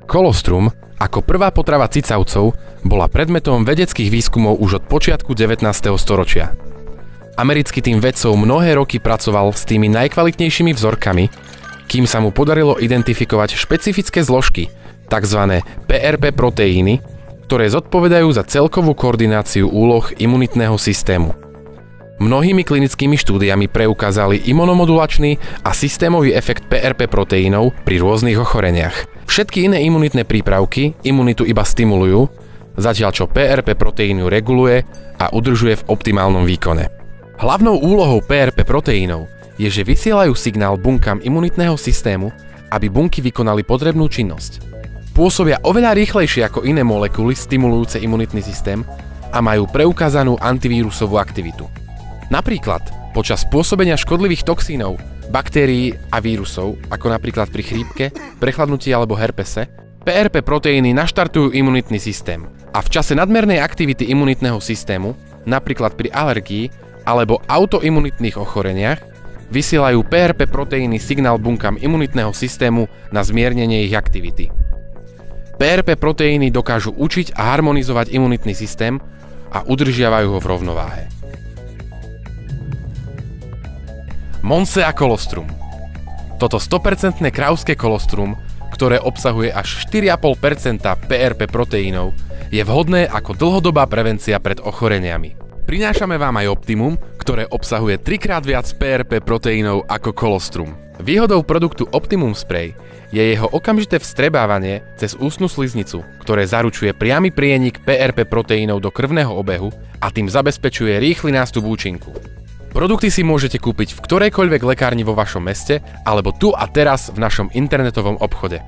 Kolostrum, ako prvá potrava cicavcov, bola predmetom vedeckých výskumov už od počiatku 19. storočia. Americký tím vedcov mnohé roky pracoval s tými najkvalitnejšími vzorkami, kým sa mu podarilo identifikovať špecifické zložky, tzv. PRP proteíny, ktoré zodpovedajú za celkovú koordináciu úloh imunitného systému. Mnohými klinickými štúdiami preukázali imunomodulačný a systémový efekt PRP proteínov pri rôznych ochoreniach. Všetky iné imunitné prípravky imunitu iba stimulujú, zatiaľ čo PRP proteínu reguluje a udržuje v optimálnom výkone. Hlavnou úlohou PRP proteínov je, že vysielajú signál bunkám imunitného systému, aby bunky vykonali potrebnú činnosť. Pôsobia oveľa rýchlejšie ako iné molekuly stimulujúce imunitný systém a majú preukázanú antivírusovú aktivitu. Napríklad počas pôsobenia škodlivých toxínov, baktérií a vírusov, ako napríklad pri chrípke, prechladnutí alebo herpese, PRP proteíny naštartujú imunitný systém a v čase nadmernej aktivity imunitného systému, napríklad pri alergii alebo autoimunitných ochoreniach, vysielajú PRP proteíny signál bunkám imunitného systému na zmiernenie ich aktivity. PRP proteíny dokážu učiť a harmonizovať imunitný systém a udržiavajú ho v rovnováhe. Monsia colostrum. Toto 100% krávské kolostrum, ktoré obsahuje až 4,5% PRP proteínov, je vhodné ako dlhodobá prevencia pred ochoreniami. Prinášame vám aj Optimum, ktoré obsahuje 3-krát viac PRP proteínov ako kolostrum. Výhodou produktu Optimum Spray je jeho okamžité vstrebávanie cez ústnu sliznicu, ktoré zaručuje priamy prienik PRP proteínov do krvného obehu a tým zabezpečuje rýchly nástup účinku. Produkty si môžete kúpiť v ktorejkoľvek lekárni vo vašom meste alebo tu a teraz v našom internetovom obchode.